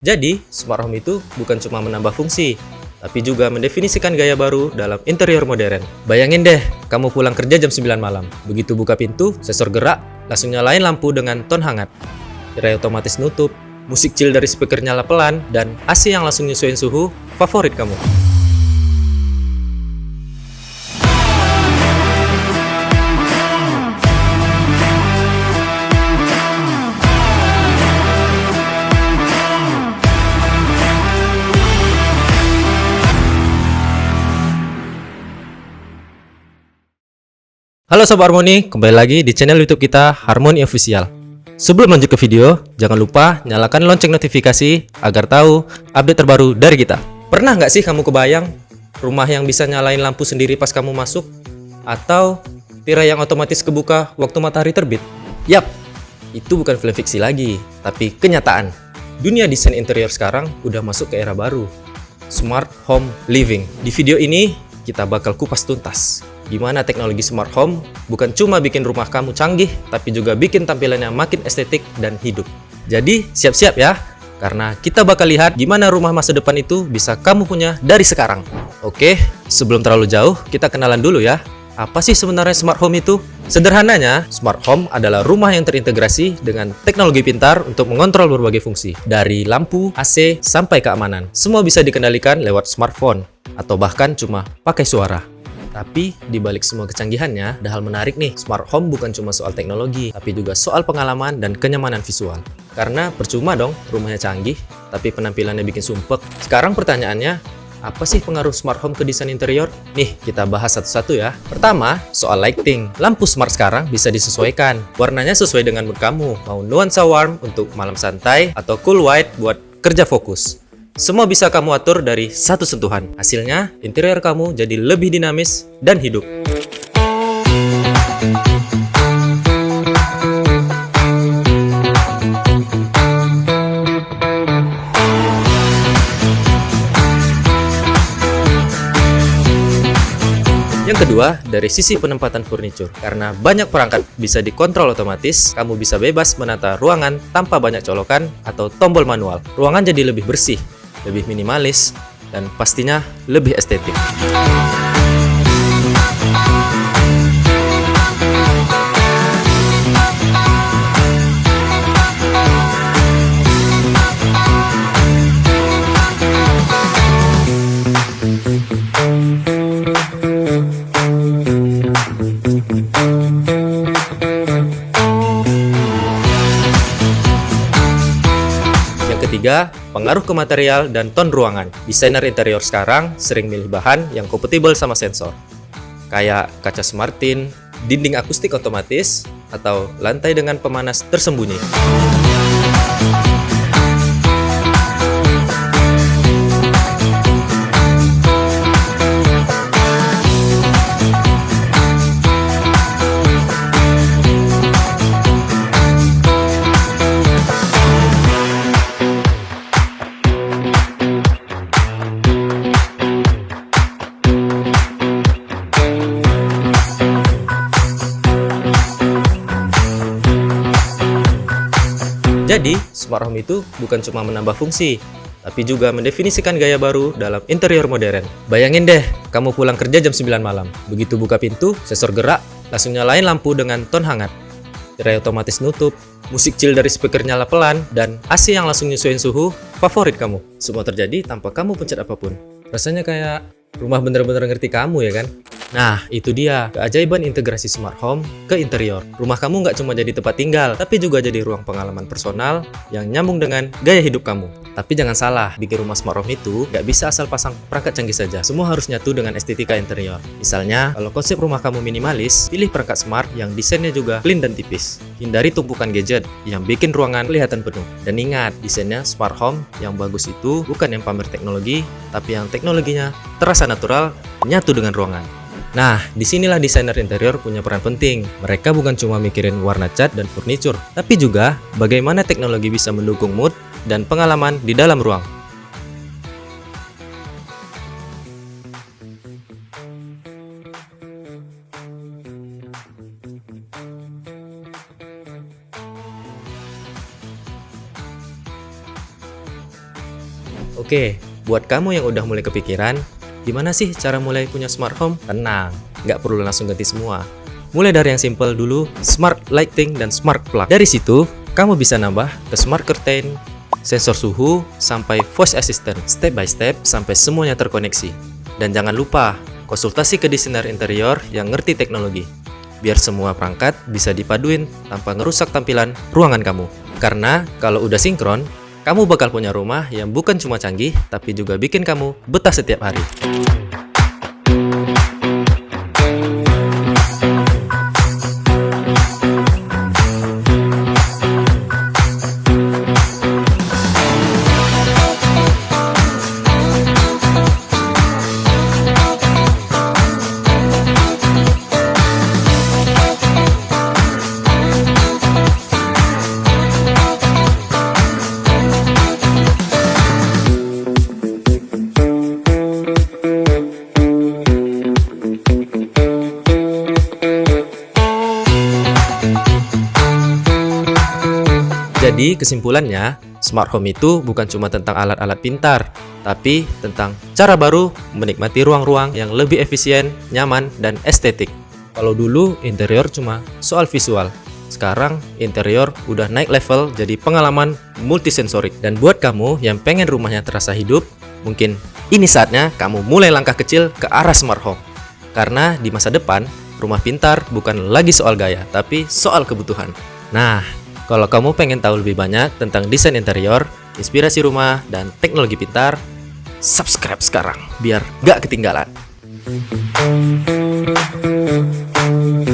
Jadi, smart home itu bukan cuma menambah fungsi, tapi juga mendefinisikan gaya baru dalam interior modern. Bayangin deh, kamu pulang kerja jam 9 malam. Begitu buka pintu, sensor gerak, langsung nyalain lampu dengan ton hangat. Tirai otomatis nutup, musik chill dari speaker nyala pelan, dan AC yang langsung nyesuaiin suhu favorit kamu. Halo Sobat Harmoni, kembali lagi di channel YouTube kita Harmoni Official. Sebelum lanjut ke video, jangan lupa nyalakan lonceng notifikasi agar tahu update terbaru dari kita. Pernah nggak sih kamu kebayang rumah yang bisa nyalain lampu sendiri pas kamu masuk? Atau tirai yang otomatis kebuka waktu matahari terbit? Yap, itu bukan film fiksi lagi, tapi kenyataan. Dunia desain interior sekarang udah masuk ke era baru, Smart Home Living. Di video ini, kita bakal kupas tuntas gimana teknologi smart home bukan cuma bikin rumah kamu canggih, tapi juga bikin tampilannya makin estetik dan hidup. Jadi siap-siap ya, karena kita bakal lihat gimana rumah masa depan itu bisa kamu punya dari sekarang. Oke, sebelum terlalu jauh, kita kenalan dulu ya. Apa sih sebenarnya smart home itu? Sederhananya, smart home adalah rumah yang terintegrasi dengan teknologi pintar untuk mengontrol berbagai fungsi. Dari lampu, AC, sampai keamanan. Semua bisa dikendalikan lewat smartphone, atau bahkan cuma pakai suara. Tapi di balik semua kecanggihannya, ada hal menarik nih. Smart home bukan cuma soal teknologi, tapi juga soal pengalaman dan kenyamanan visual. Karena percuma dong rumahnya canggih, tapi penampilannya bikin sumpek. Sekarang pertanyaannya, apa sih pengaruh smart home ke desain interior? Nih, kita bahas satu-satu ya. Pertama, soal lighting. Lampu smart sekarang bisa disesuaikan. Warnanya sesuai dengan mood kamu. Mau nuansa warm untuk malam santai, atau cool white buat kerja fokus. Semua bisa kamu atur dari satu sentuhan. Hasilnya, interior kamu jadi lebih dinamis dan hidup. Yang kedua, dari sisi penempatan furniture. Karena banyak perangkat bisa dikontrol otomatis, kamu bisa bebas menata ruangan tanpa banyak colokan atau tombol manual. Ruangan jadi lebih bersih, lebih minimalis, dan pastinya lebih estetik. Ketiga, pengaruh ke material dan ton ruangan. Desainer interior sekarang sering milih bahan yang kompatibel sama sensor. Kayak kaca smart tint, dinding akustik otomatis, atau lantai dengan pemanas tersembunyi. Jadi, smart home itu bukan cuma menambah fungsi, tapi juga mendefinisikan gaya baru dalam interior modern. Bayangin deh, kamu pulang kerja jam 9 malam. Begitu buka pintu, sensor gerak, langsung nyalain lampu dengan ton hangat. Tirai otomatis nutup, musik chill dari speaker nyala pelan, dan AC yang langsung nyesuaiin suhu favorit kamu. Semua terjadi tanpa kamu pencet apapun. Rasanya kayak rumah bener-bener ngerti kamu ya kan? Nah, itu dia keajaiban integrasi smart home ke interior. Rumah kamu nggak cuma jadi tempat tinggal, tapi juga jadi ruang pengalaman personal yang nyambung dengan gaya hidup kamu. Tapi jangan salah, bikin rumah smart home itu nggak bisa asal pasang perangkat canggih saja. Semua harus nyatu dengan estetika interior. Misalnya, kalau konsep rumah kamu minimalis, pilih perangkat smart yang desainnya juga clean dan tipis. Hindari tumpukan gadget yang bikin ruangan kelihatan penuh. Dan ingat, desainnya smart home yang bagus itu bukan yang pamer teknologi, tapi yang teknologinya terasa natural, nyatu dengan ruangan. Nah, disinilah desainer interior punya peran penting. Mereka bukan cuma mikirin warna cat dan furniture, tapi juga bagaimana teknologi bisa mendukung mood dan pengalaman di dalam ruang. Oke, buat kamu yang udah mulai kepikiran, gimana sih cara mulai punya smart home? Tenang, nggak perlu langsung ganti semua. Mulai dari yang simple dulu, smart lighting dan smart plug. Dari situ, kamu bisa nambah ke smart curtain, sensor suhu, sampai voice assistant. Step by step sampai semuanya terkoneksi. Dan jangan lupa, konsultasi ke desainer interior yang ngerti teknologi. Biar semua perangkat bisa dipaduin tanpa ngerusak tampilan ruangan kamu. Karena kalau udah sinkron, kamu bakal punya rumah yang bukan cuma canggih, tapi juga bikin kamu betah setiap hari. Jadi kesimpulannya, smart home itu bukan cuma tentang alat-alat pintar, tapi tentang cara baru menikmati ruang-ruang yang lebih efisien, nyaman, dan estetik. Kalau dulu interior cuma soal visual, sekarang interior udah naik level jadi pengalaman multisensorik. Dan buat kamu yang pengen rumahnya terasa hidup, mungkin ini saatnya kamu mulai langkah kecil ke arah smart home. Karena di masa depan, rumah pintar bukan lagi soal gaya, tapi soal kebutuhan. Nah, kalau kamu pengen tahu lebih banyak tentang desain interior, inspirasi rumah, dan teknologi pintar, subscribe sekarang biar gak ketinggalan.